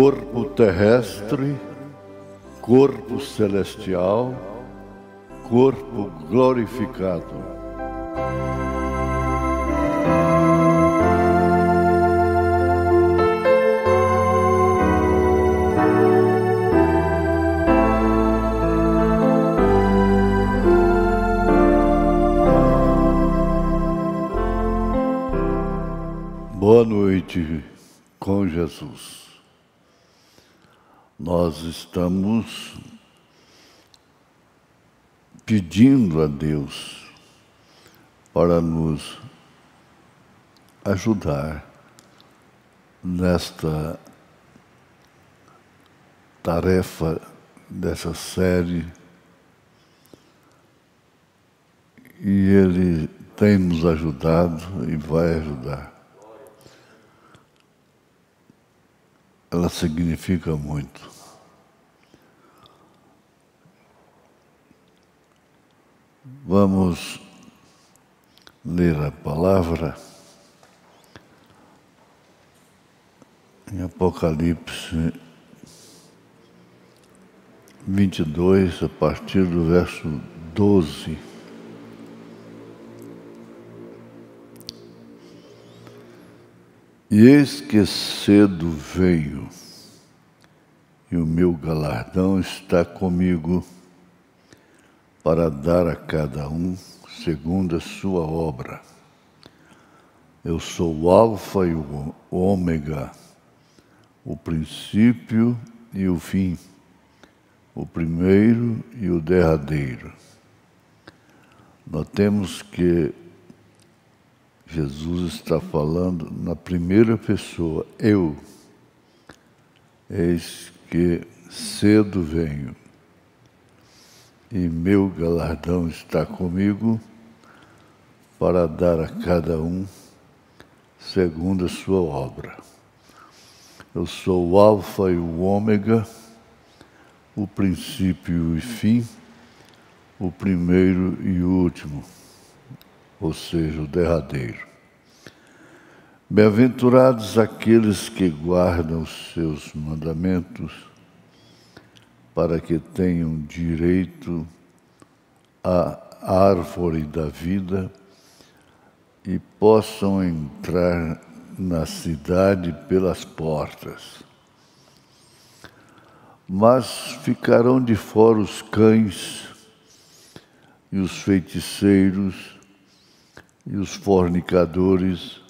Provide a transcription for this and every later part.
corpo terrestre, corpo celestial, corpo glorificado. Boa noite com Jesus. Nós estamos pedindo a Deus para nos ajudar nesta tarefa dessa série, e Ele tem nos ajudado e vai ajudar. Ela significa muito. Vamos ler a palavra em Apocalipse 22, a partir do verso 12. E eis que cedo veio, e o meu galardão está comigo, para dar a cada um segundo a sua obra. Eu sou o Alfa e o Ômega, o princípio e o fim, o primeiro e o derradeiro. Notemos que Jesus está falando na primeira pessoa, eu. Eis que cedo venho, e meu galardão está comigo, para dar a cada um segundo a sua obra. Eu sou o Alfa e o Ômega, o princípio e fim, o primeiro e o último, ou seja, o derradeiro. Bem-aventurados aqueles que guardam os seus mandamentos, para que tenham direito à árvore da vida e possam entrar na cidade pelas portas. Mas ficarão de fora os cães e os feiticeiros e os fornicadores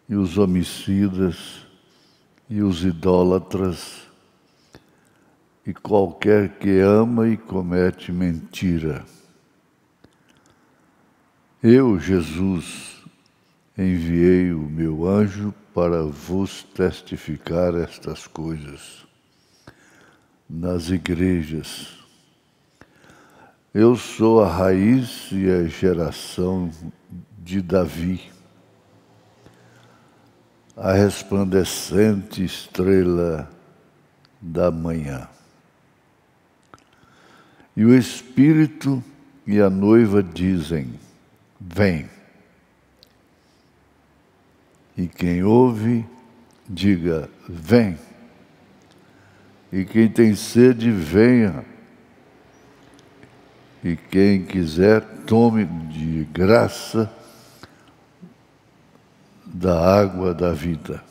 e os homicidas e os idólatras e qualquer que ama e comete mentira. Eu, Jesus, enviei o meu anjo para vos testificar estas coisas nas igrejas. Eu sou a raiz e a geração de Davi, a resplandecente estrela da manhã. E o Espírito e a noiva dizem, vem. E quem ouve, diga, vem. E quem tem sede, venha. E quem quiser, tome de graça da água da vida.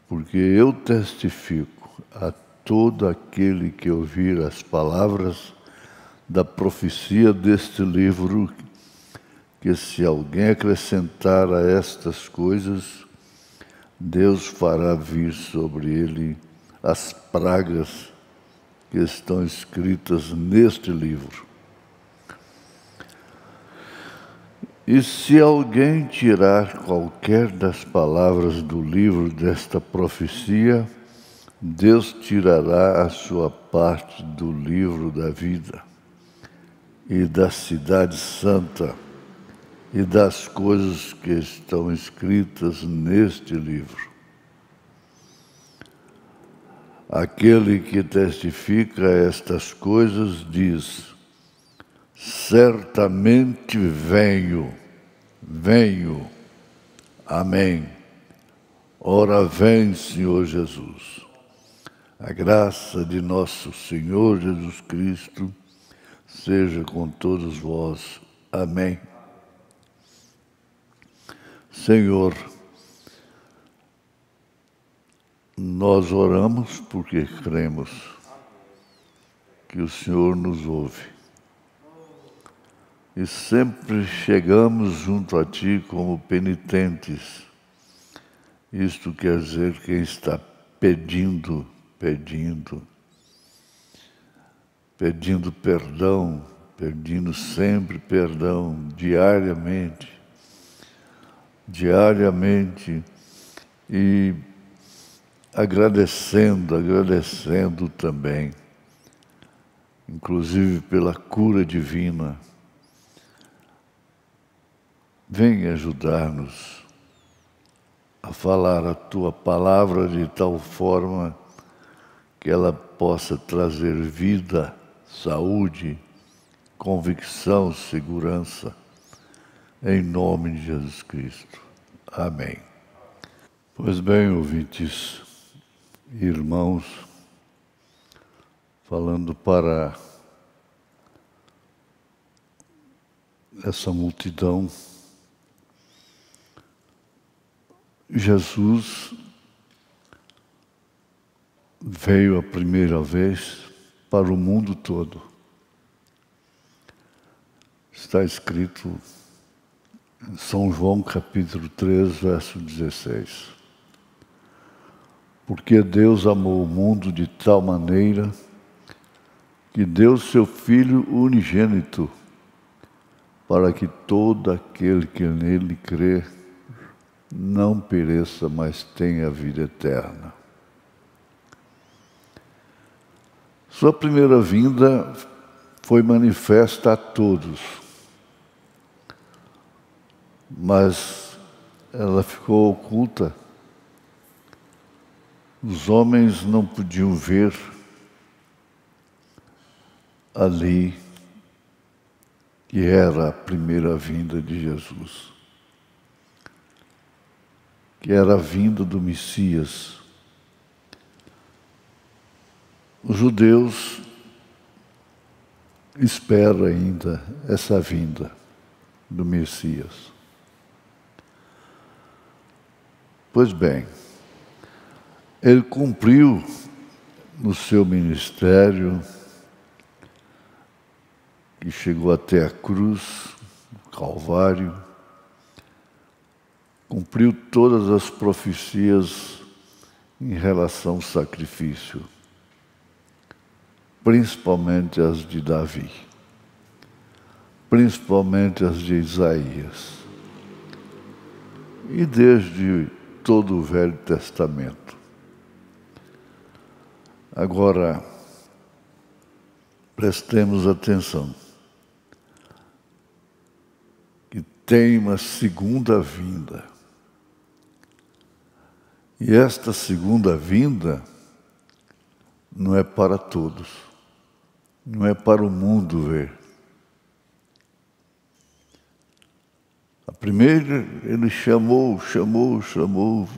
Porque eu testifico a todo aquele que ouvir as palavras da profecia deste livro, que se alguém acrescentar a estas coisas, Deus fará vir sobre ele as pragas que estão escritas neste livro. E se alguém tirar qualquer das palavras do livro desta profecia, Deus tirará a sua parte do livro da vida e da cidade santa e das coisas que estão escritas neste livro. Aquele que testifica estas coisas diz, certamente venho. Amém. Ora vem, Senhor Jesus. A graça de nosso Senhor Jesus Cristo seja com todos vós. Amém. Senhor, nós oramos porque cremos que o Senhor nos ouve. E sempre chegamos junto a Ti como penitentes. Isto quer dizer quem está pedindo perdão, pedindo sempre perdão, diariamente, e agradecendo também, inclusive pela cura divina. Vem ajudar-nos a falar a Tua palavra de tal forma que ela possa trazer vida, saúde, convicção, segurança, em nome de Jesus Cristo. Amém. Pois bem, ouvintes, irmãos, falando para essa multidão, Jesus veio a primeira vez para o mundo todo. Está escrito em São João capítulo 3, verso 16. Porque Deus amou o mundo de tal maneira que deu seu Filho unigênito, para que todo aquele que nele crê não pereça, mas tenha vida eterna. Sua primeira vinda foi manifesta a todos, mas ela ficou oculta. Os homens não podiam ver ali que era a primeira vinda de Jesus, que era a vinda do Messias. Os judeus esperam ainda essa vinda do Messias. Pois bem, ele cumpriu no seu ministério, que chegou até a cruz, o Calvário, cumpriu todas as profecias em relação ao sacrifício, principalmente as de Davi, principalmente as de Isaías, e desde todo o Velho Testamento. Agora, prestemos atenção, que tem uma segunda vinda. E esta segunda vinda não é para todos, não é para o mundo ver. A primeira ele chamou,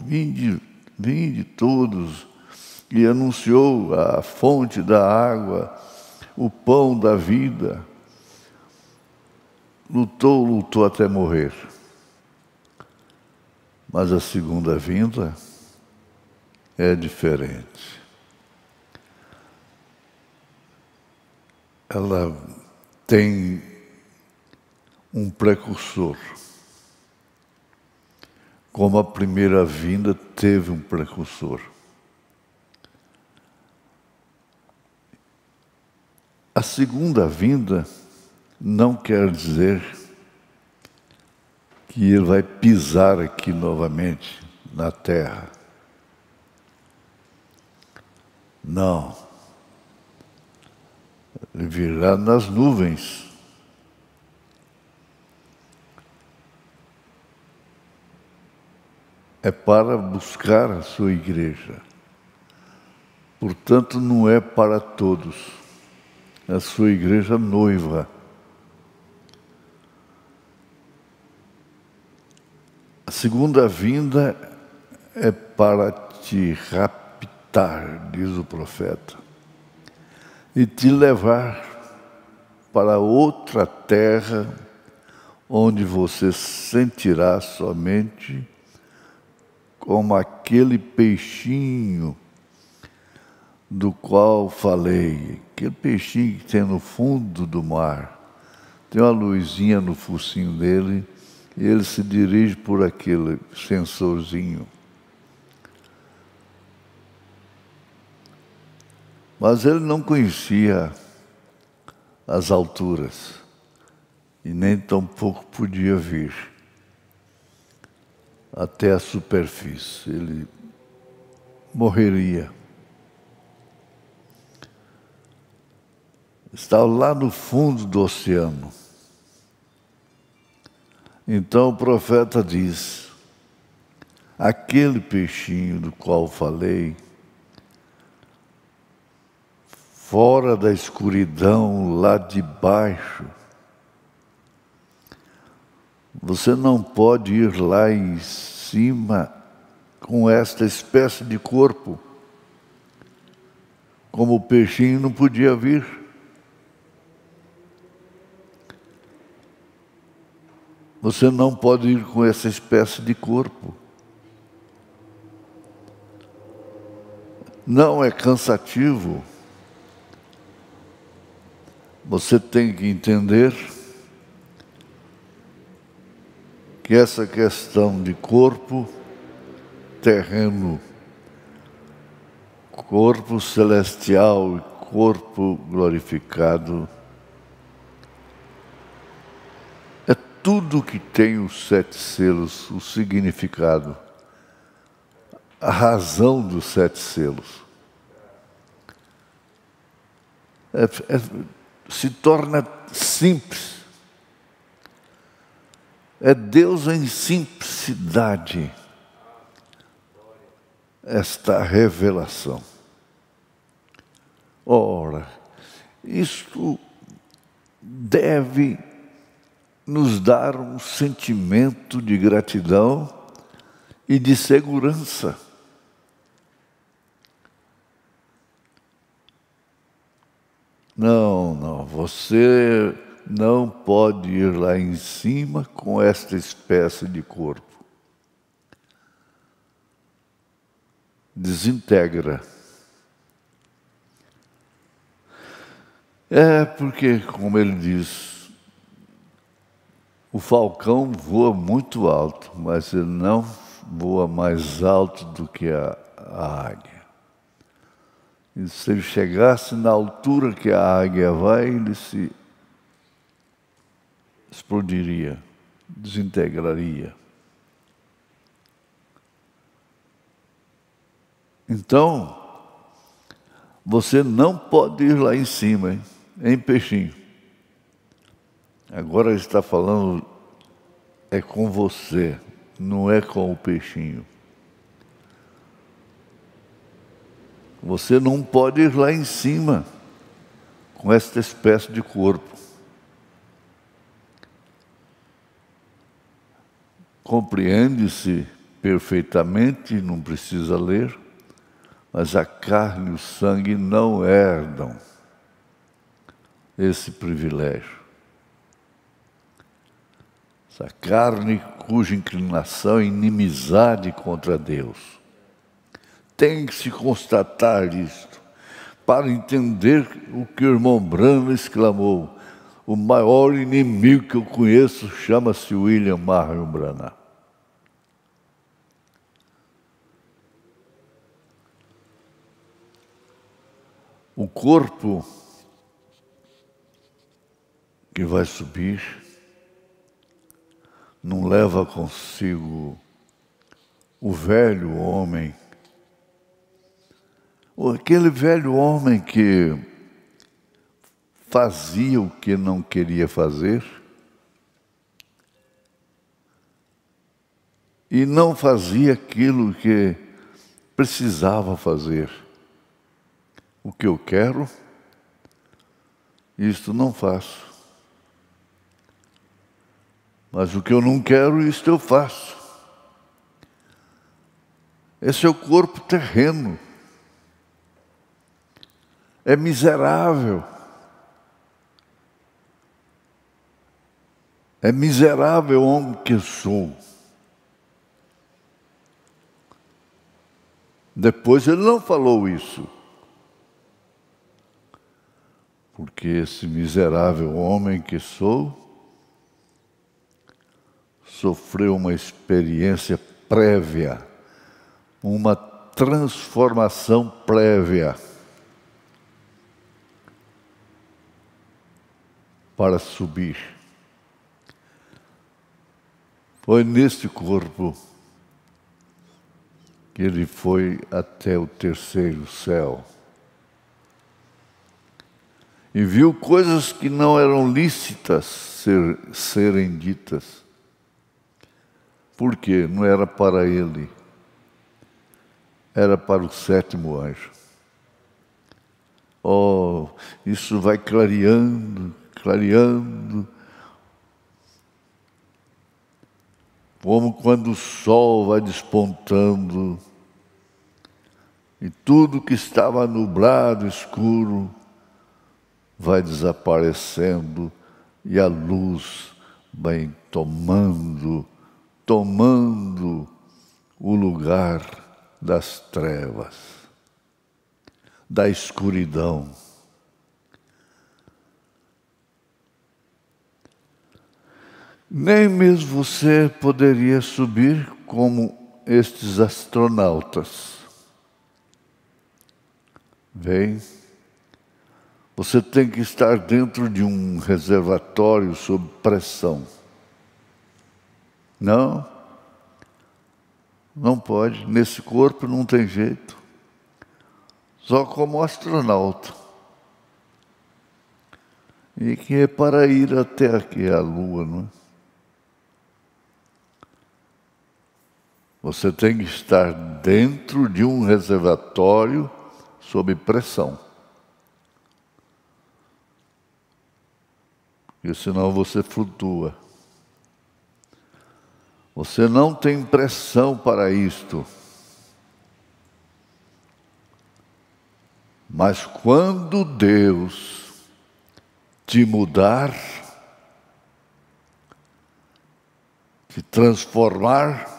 vinde todos, e anunciou a fonte da água, o pão da vida. Lutou até morrer. Mas a segunda vinda é diferente. Ela tem um precursor, como a primeira vinda teve um precursor. A segunda vinda não quer dizer que ele vai pisar aqui novamente na terra. Não. Ele virá nas nuvens. É para buscar a sua igreja. Portanto, não é para todos. A sua igreja noiva. A segunda vinda é para te raptar, diz o profeta, e te levar para outra terra, onde você sentirá somente como aquele peixinho do qual falei, aquele peixinho que tem no fundo do mar. Tem uma luzinha no focinho dele e ele se dirige por aquele sensorzinho. Mas ele não conhecia as alturas e nem tampouco podia vir até a superfície. Ele morreria. Estava lá no fundo do oceano. Então o profeta diz: aquele peixinho do qual falei, fora da escuridão, lá de baixo, você não pode ir lá em cima com esta espécie de corpo, como o peixinho não podia vir. Você não pode ir com essa espécie de corpo. Não é cansativo. Você tem que entender que essa questão de corpo terreno, corpo celestial e corpo glorificado, é tudo que tem os 7 selos, o significado, a razão dos 7 selos. Se torna simples. É Deus em simplicidade, esta revelação. Ora, isto deve nos dar um sentimento de gratidão e de segurança. Não, você não pode ir lá em cima com esta espécie de corpo. Desintegra. É porque, como ele diz, o falcão voa muito alto, mas ele não voa mais alto do que a águia. E se ele chegasse na altura que a águia vai, ele se explodiria, desintegraria. Então, você não pode ir lá em cima, hein, peixinho. Agora ele está falando, é com você, não é com o peixinho. Você não pode ir lá em cima com esta espécie de corpo. Compreende-se perfeitamente, não precisa ler, mas a carne e o sangue não herdam esse privilégio. Essa carne cuja inclinação é inimizade contra Deus. Tem que se constatar isto, para entender o que o irmão Branham exclamou: o maior inimigo que eu conheço chama-se William Marion Branham. O corpo que vai subir não leva consigo o velho homem, ou aquele velho homem que fazia o que não queria fazer e não fazia aquilo que precisava fazer. O que eu quero, isto não faço. Mas o que eu não quero, isto eu faço. Esse é o corpo terreno. É miserável. É miserável homem que sou. Depois ele não falou isso. Porque esse miserável homem que sou sofreu uma experiência prévia, uma transformação prévia para subir. Foi neste corpo que ele foi até o terceiro céu. E viu coisas que não eram lícitas serem ditas. Por quê? Não era para ele. Era para o sétimo anjo. Oh, isso vai clareando, clareando. Como quando o sol vai despontando e tudo que estava nublado, escuro, vai desaparecendo e a luz vai tomando o lugar das trevas, da escuridão. Nem mesmo você poderia subir como estes astronautas. Vem. Você tem que estar dentro de um reservatório sob pressão. Não pode. Nesse corpo não tem jeito. Só como astronauta. E que é para ir até aqui a Lua, não é? Você tem que estar dentro de um reservatório sob pressão. Porque senão você flutua. Você não tem pressão para isto. Mas quando Deus te mudar, te transformar,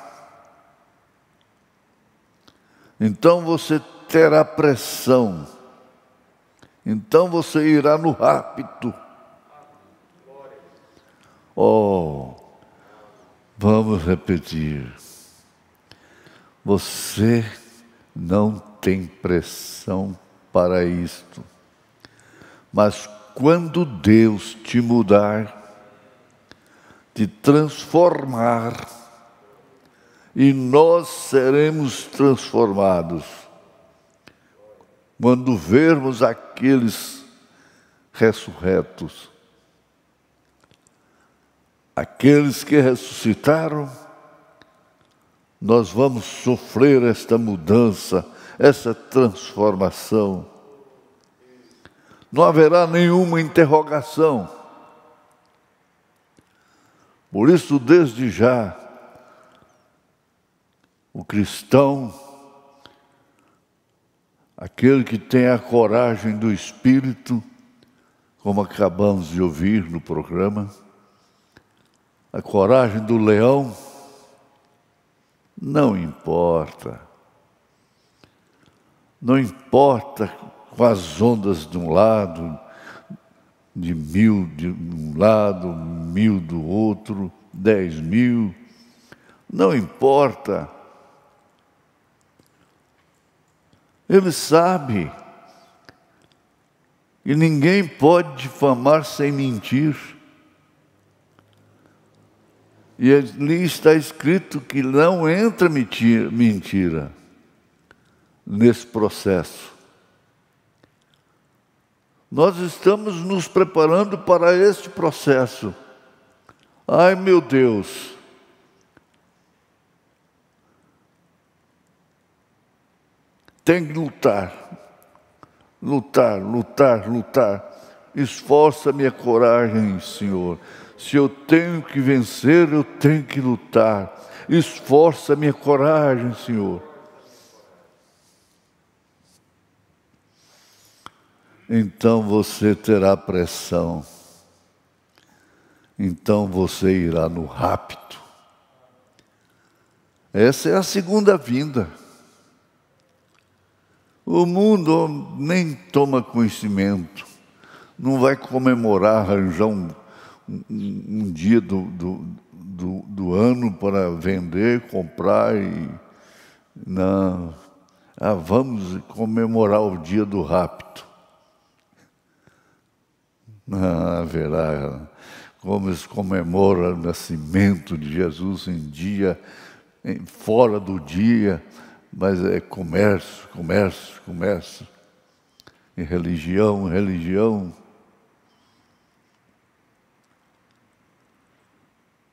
então você terá pressão. Então você irá no rápido. Oh, vamos repetir. Você não tem pressão para isto. Mas quando Deus te mudar, te transformar, e nós seremos transformados quando vermos aqueles ressurretos. Aqueles que ressuscitaram, nós vamos sofrer esta mudança, essa transformação. Não haverá nenhuma interrogação. Por isso, desde já, o cristão, aquele que tem a coragem do Espírito, como acabamos de ouvir no programa, a coragem do leão, não importa. Não importa com as ondas de um lado, de 1000 de um lado, 1000 do outro, 10.000, não importa. Ele sabe que ninguém pode difamar sem mentir. E ali está escrito que não entra mentira nesse processo. Nós estamos nos preparando para este processo. Ai, meu Deus! Tem que lutar. Esforça minha coragem, Senhor. Se eu tenho que vencer, eu tenho que lutar. Esforça minha coragem, Senhor. então você terá pressão. Então você irá no rapto. Essa é a segunda vinda. O mundo nem toma conhecimento, não vai comemorar, arranjar um dia do ano para vender, comprar e não. Vamos comemorar o dia do rapto. Não haverá. Como eles comemoram o nascimento de Jesus em dia, fora do dia, mas é comércio, comércio, comércio. E religião, religião.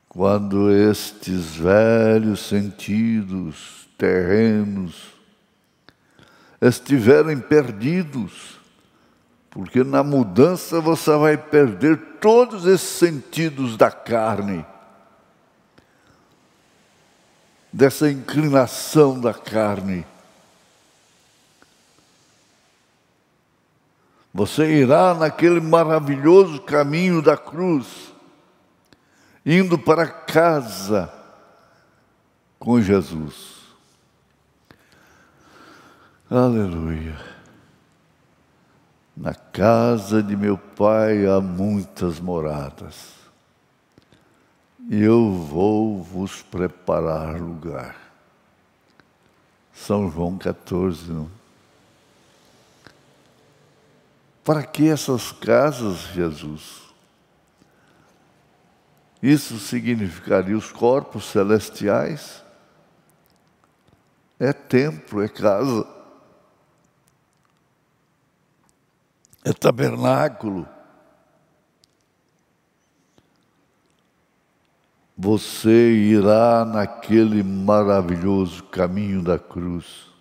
Quando estes velhos sentidos terrenos estiverem perdidos, porque na mudança você vai perder todos esses sentidos da carne, dessa inclinação da carne. Você irá naquele maravilhoso caminho da cruz, indo para casa com Jesus. Aleluia. Na casa de meu Pai há muitas moradas, e eu vou vos preparar lugar. São João 14, não? Para que essas casas, Jesus? Isso significaria os corpos celestiais? É templo, é casa, é tabernáculo. Você irá naquele maravilhoso caminho da cruz,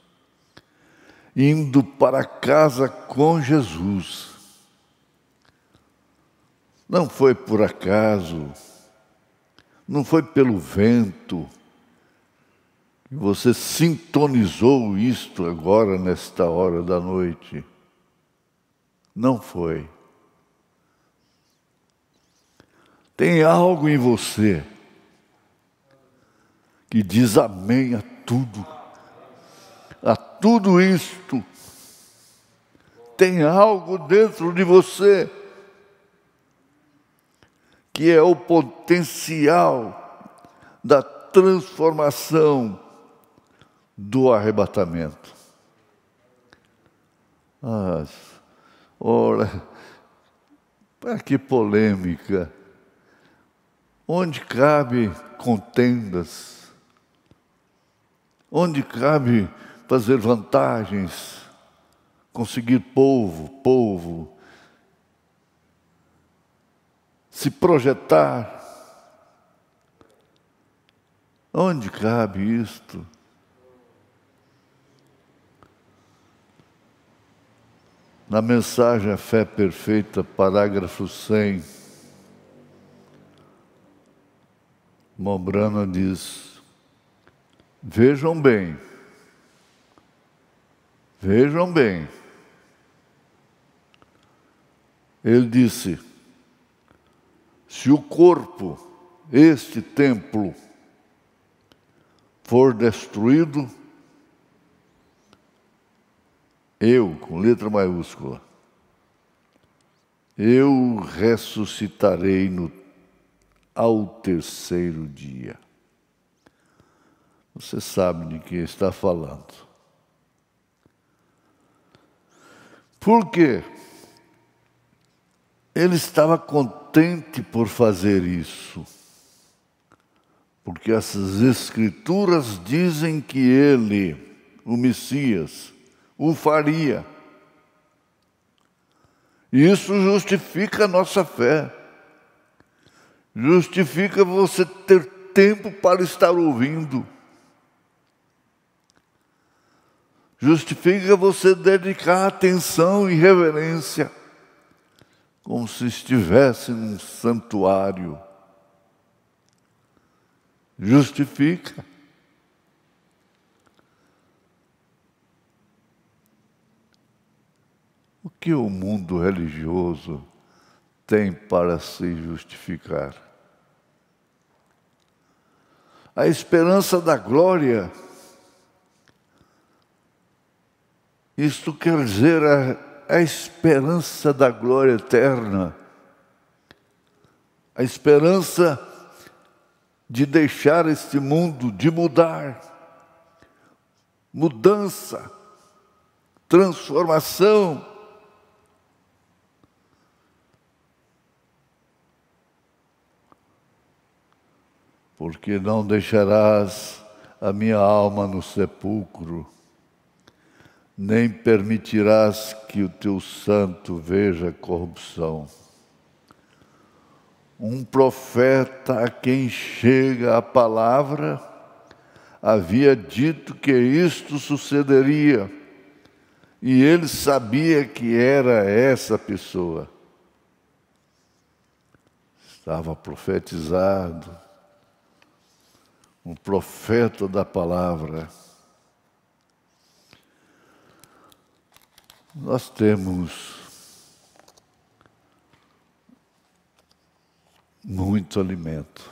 indo para casa com Jesus. Não foi por acaso, não foi pelo vento. Você sintonizou isto agora, nesta hora da noite. Não foi. Tem algo em você que diz amém a tudo isto. Tem algo dentro de você que é o potencial da transformação do arrebatamento. Ora, para que polêmica? Onde cabe contendas? Onde cabe fazer vantagens? Conseguir povo, se projetar. Onde cabe isto? Na mensagem A Fé Perfeita, parágrafo 100, Mombrana diz: vejam bem, ele disse, se o corpo, este templo, for destruído, eu, com letra maiúscula, eu ressuscitarei ao terceiro dia. Você sabe de quem está falando. Por quê? Ele estava contente por fazer isso, porque essas escrituras dizem que ele, o Messias, o faria. E isso justifica a nossa fé. Justifica você ter tempo para estar ouvindo. Justifica você dedicar atenção e reverência, como se estivesse num santuário. Justifica. O que o mundo religioso tem para se justificar? A esperança da glória, isto quer dizer a esperança da glória eterna, a esperança de deixar este mundo, de mudar, mudança, transformação. Porque não deixarás a minha alma no sepulcro, nem permitirás que o teu santo veja corrupção. Um profeta a quem chega a palavra havia dito que isto sucederia, e ele sabia que era essa pessoa. Estava profetizado, um profeta da palavra. Nós temos muito alimento.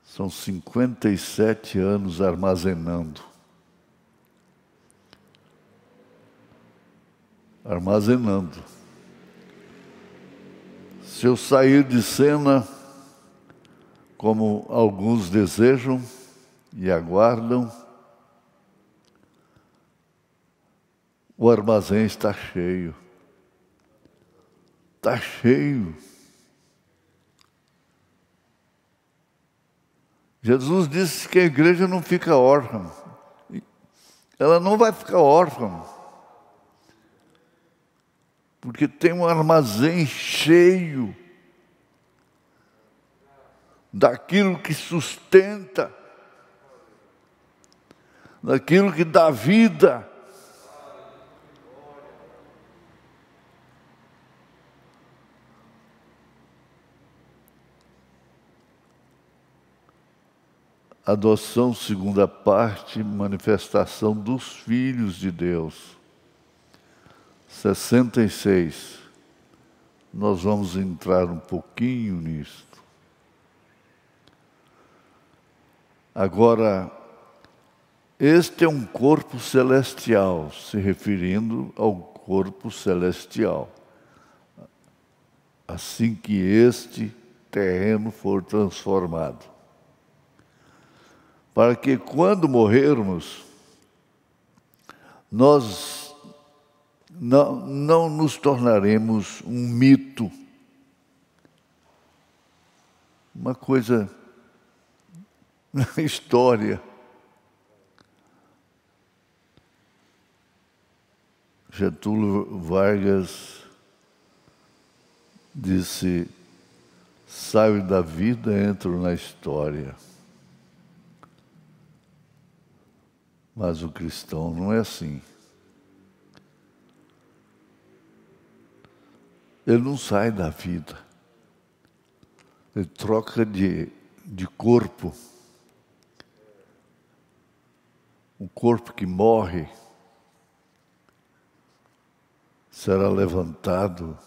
São 57 anos armazenando. Se eu sair de cena, como alguns desejam e aguardam, o armazém está cheio. Está cheio. Jesus disse que a igreja não fica órfã. Ela não vai ficar órfã, porque tem um armazém cheio daquilo que sustenta, daquilo que dá vida. Adoção, segunda parte, manifestação dos filhos de Deus. 66. Nós vamos entrar um pouquinho nisto. Agora, este é um corpo celestial, se referindo ao corpo celestial. Assim que este terreno for transformado. Para que quando morrermos, nós não nos tornaremos um mito, uma coisa na história. Getúlio Vargas disse: saio da vida, entro na história. Mas o cristão não é assim. Ele não sai da vida. Ele troca de corpo. Um corpo que morre será levantado,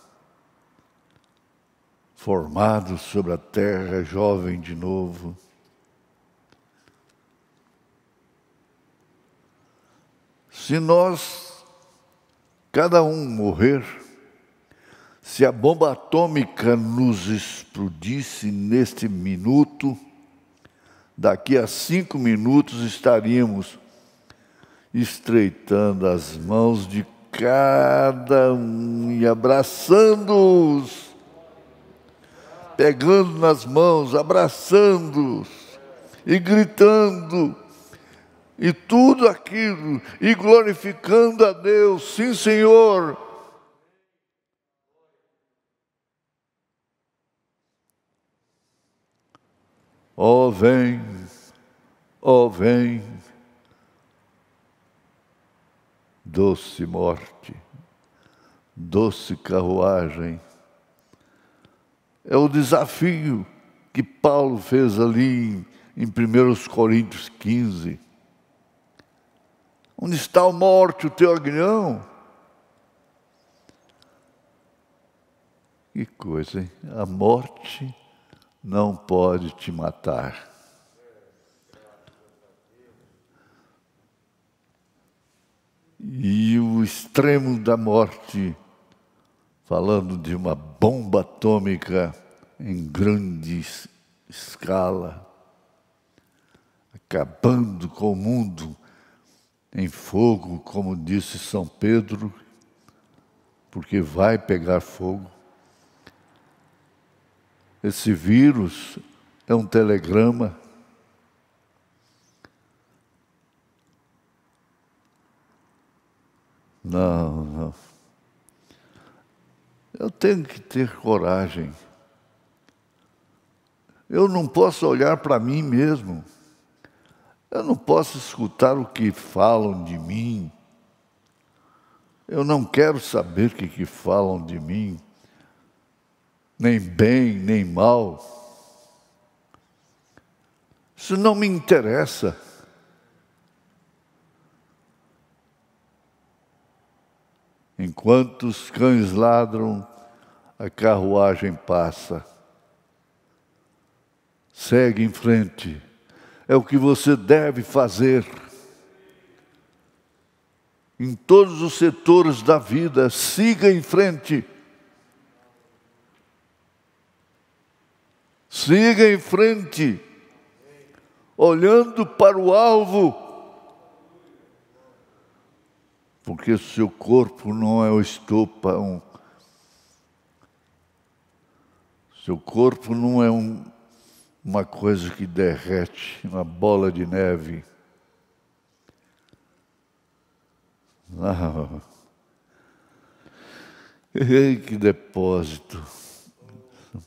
formado sobre a terra, jovem de novo. Se nós, cada um morrer, se a bomba atômica nos explodisse neste minuto, daqui a 5 minutos estaríamos estreitando as mãos de cada um e abraçando-os, pegando nas mãos, abraçando-os e gritando, e tudo aquilo, e glorificando a Deus. Sim, Senhor. Ó vem, doce morte, doce carruagem. É o desafio que Paulo fez ali em 1 Coríntios 15. Onde está a morte, o teu aguilhão? Que coisa, hein? A morte não pode te matar. E o extremo da morte, falando de uma bomba atômica em grande escala, acabando com o mundo em fogo, como disse São Pedro, porque vai pegar fogo. Esse vírus é um telegrama. Não, não. Eu tenho que ter coragem. Eu não posso olhar para mim mesmo. Eu não posso escutar o que falam de mim. Eu não quero saber o que falam de mim. Nem bem, nem mal. Isso não me interessa. Enquanto os cães ladram, a carruagem passa. Segue em frente. É o que você deve fazer. Em todos os setores da vida, siga em frente. Siga em frente, olhando para o alvo, porque o seu corpo não é o estopão. Seu corpo não é uma coisa que derrete, uma bola de neve. Ah, que depósito.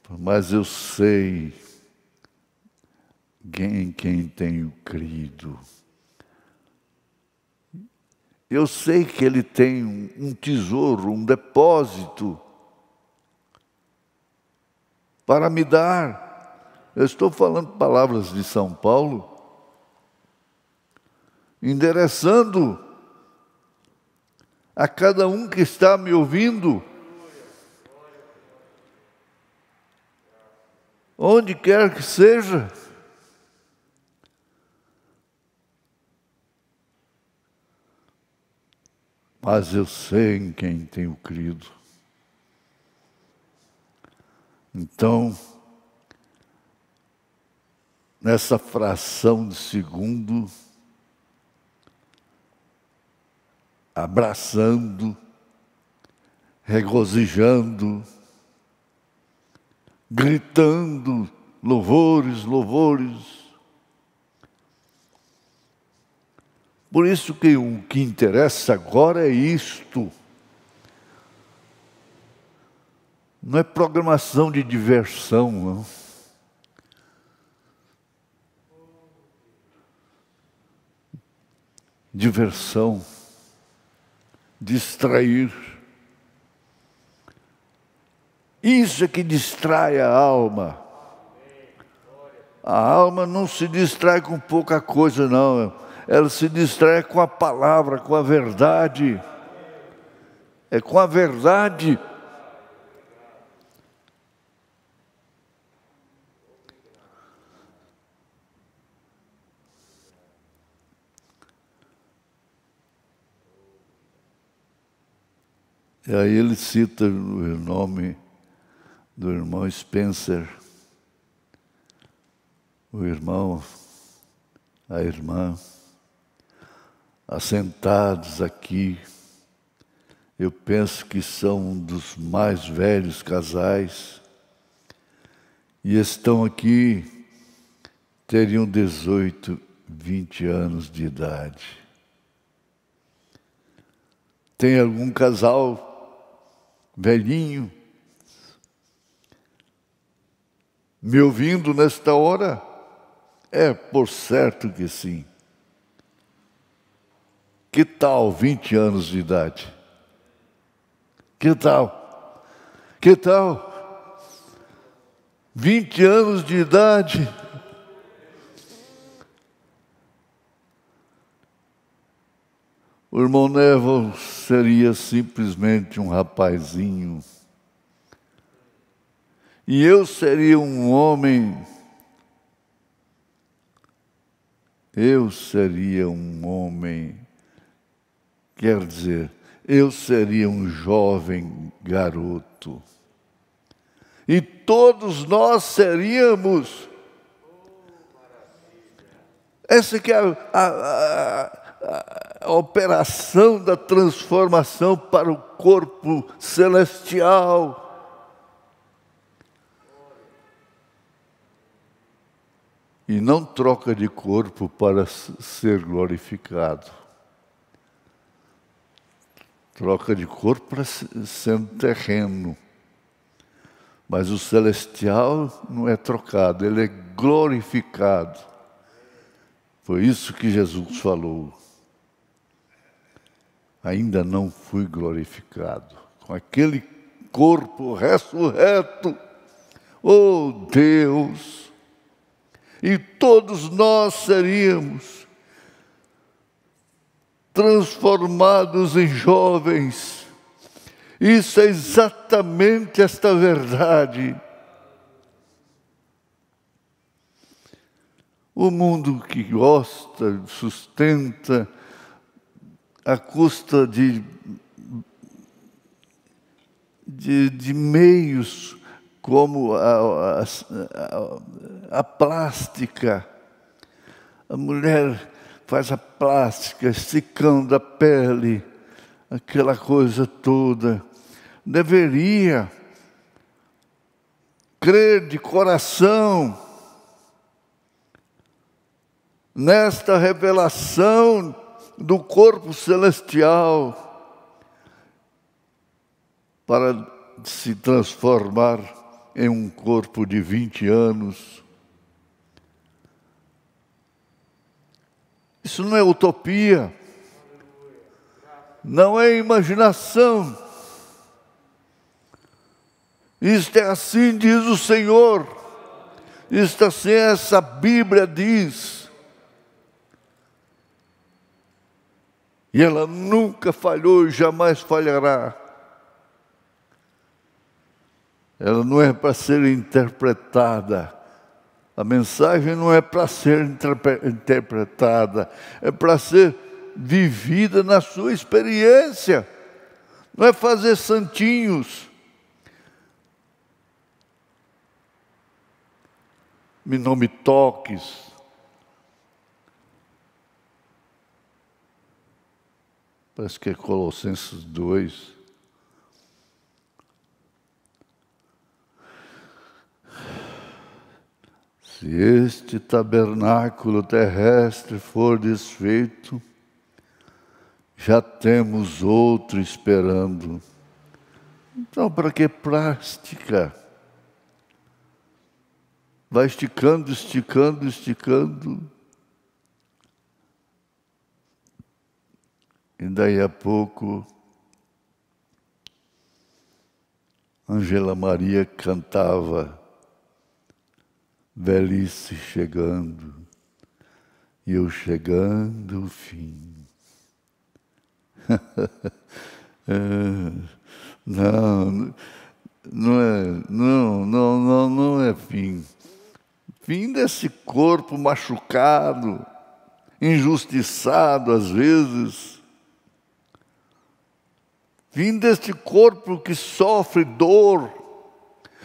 Mas eu sei em quem tenho crido. Eu sei que Ele tem um tesouro, um depósito para me dar. Eu estou falando palavras de São Paulo, endereçando a cada um que está me ouvindo, onde quer que seja. Mas eu sei em quem tenho crido. Então, nessa fração de segundo, abraçando, regozijando, gritando, louvores, louvores. Por isso que o que interessa agora é isto. Não é programação de diversão, não. Diversão, distrair. Isso é que distrai a alma. A alma não se distrai com pouca coisa, não. Ela se distrai com a palavra, com a verdade. É com a verdade. E aí ele cita o nome do irmão Spencer, o irmão, a irmã, assentados aqui. Eu penso que são um dos mais velhos casais e estão aqui, teriam 18, 20 anos de idade. Tem algum casal velhinho me ouvindo nesta hora? É, por certo que sim. Que tal 20 anos de idade? Que tal? Que tal? 20 anos de idade. O irmão Neville seria simplesmente um rapazinho E eu seria um homem, quer dizer, eu seria um jovem garoto. E todos nós seríamos. Essa que é a operação da transformação para o corpo celestial. E não troca de corpo para ser glorificado. Troca de corpo para ser terreno. Mas o celestial não é trocado, ele é glorificado. Foi isso que Jesus falou. Ainda não fui glorificado. Com aquele corpo ressurreto, oh Deus! E todos nós seríamos transformados em jovens. Isso é exatamente esta verdade. O mundo que gosta, sustenta, à custa de meios como a plástica. A mulher faz a plástica, esticando a pele, aquela coisa toda. Deveria crer de coração nesta revelação do corpo celestial para se transformar em um corpo de 20 anos. Isso não é utopia, não é imaginação. Isto é assim diz o Senhor, isto é assim essa Bíblia diz. E ela nunca falhou e jamais falhará. Ela não é para ser interpretada. A mensagem não é para ser interpretada, é para ser vivida na sua experiência. Não é fazer santinhos. Não me toques. Parece que é Colossenses 2. Se este tabernáculo terrestre for desfeito, já temos outro esperando. Então, para que plástica? Vai esticando, esticando, esticando. E daí a pouco, Ângela Maria cantava, velhice chegando, e eu chegando ao fim. Não é fim. Fim desse corpo machucado, injustiçado às vezes. Fim deste corpo que sofre dor,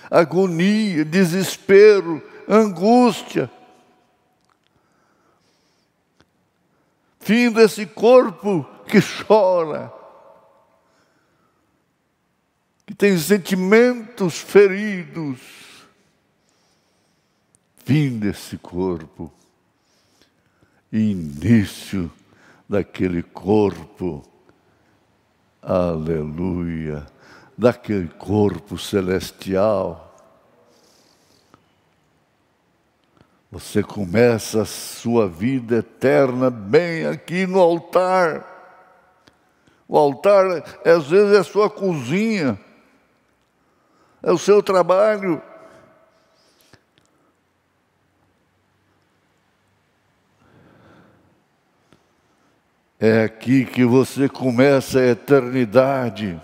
agonia, desespero, angústia. Fim desse corpo que chora, que tem sentimentos feridos. Fim desse corpo. Início daquele corpo, aleluia, daquele corpo celestial. Você começa a sua vida eterna bem aqui no altar. O altar, às vezes, é a sua cozinha, é o seu trabalho. É aqui que você começa a eternidade.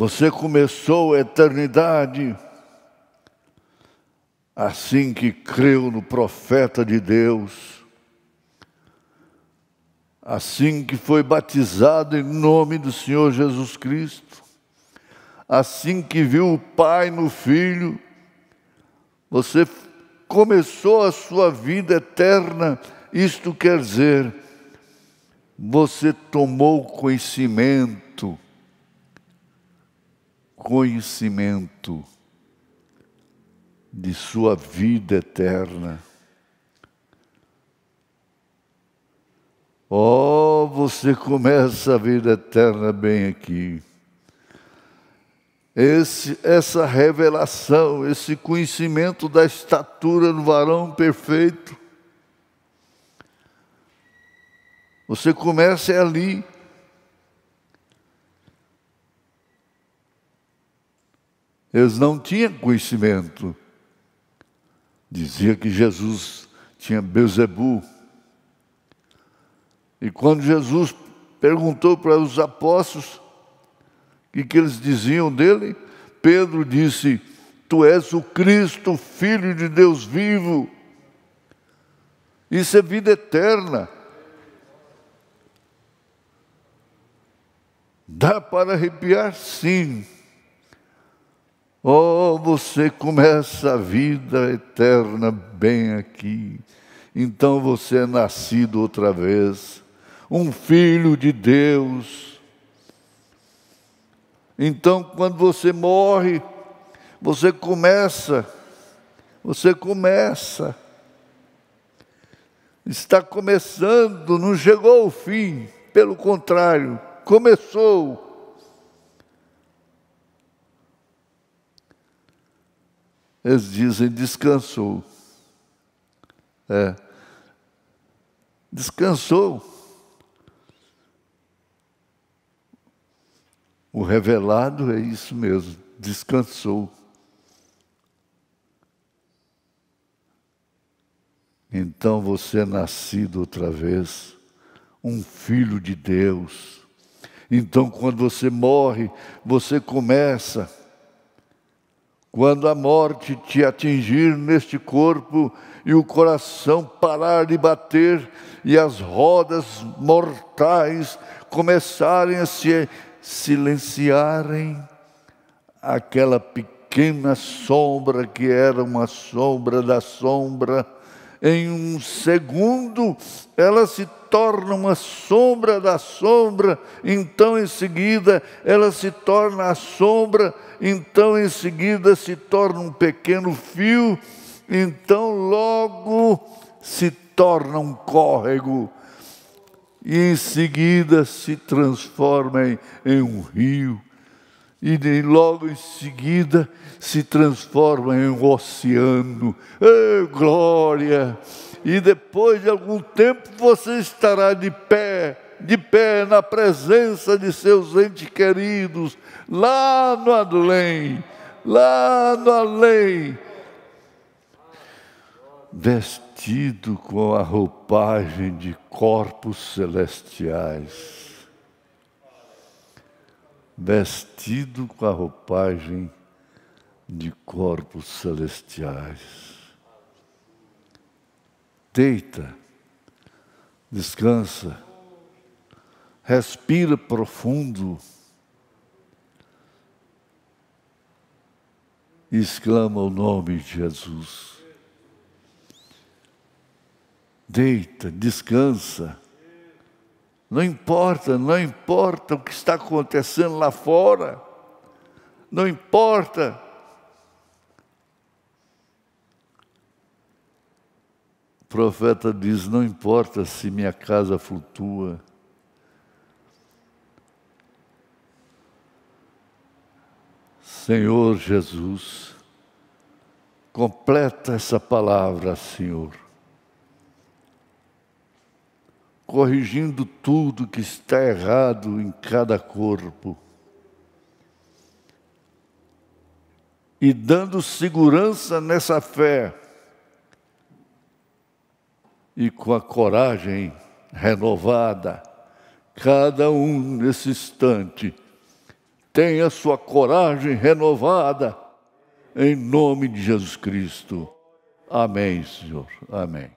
Você começou a eternidade assim que creu no profeta de Deus, assim que foi batizado em nome do Senhor Jesus Cristo, assim que viu o Pai no Filho, você começou a sua vida eterna. Isto quer dizer, você tomou conhecimento de sua vida eterna. Oh, você começa a vida eterna bem aqui. Essa revelação, esse conhecimento da estatura do varão perfeito, você começa ali. Eles não tinham conhecimento. Dizia que Jesus tinha Beelzebu. E quando Jesus perguntou para os apóstolos o que eles diziam dele, Pedro disse: Tu és o Cristo, Filho de Deus vivo. Isso é vida eterna. Dá para arrepiar? Sim. Oh, você começa a vida eterna bem aqui. Então você é nascido outra vez, um filho de Deus. Então, quando você morre, você começa. Está começando, não chegou ao fim, pelo contrário, começou. Eles dizem, descansou. Descansou. O revelado é isso mesmo, descansou. Então você é nascido outra vez, um filho de Deus. Então quando você morre, você começa. Quando a morte te atingir neste corpo e o coração parar de bater e as rodas mortais começarem a se silenciarem, aquela pequena sombra que era uma sombra da sombra, em um segundo ela se torna uma sombra da sombra, então em seguida ela se torna a sombra, então em seguida se torna um pequeno fio, então logo se torna um córrego, e em seguida se transforma em um rio, e logo em seguida se transforma em um oceano. Glória! E depois de algum tempo você estará de pé na presença de seus entes queridos, lá no além, vestido com a roupagem de corpos celestiais. Vestido com a roupagem de corpos celestiais. Deita, descansa, respira profundo, e exclama o nome de Jesus. Deita, descansa. Não importa o que está acontecendo lá fora. Não importa. O profeta diz, não importa se minha casa flutua. Senhor Jesus, completa essa palavra, Senhor, corrigindo tudo que está errado em cada corpo e dando segurança nessa fé e com a coragem renovada, cada um nesse instante tenha sua coragem renovada, em nome de Jesus Cristo. Amém, Senhor. Amém.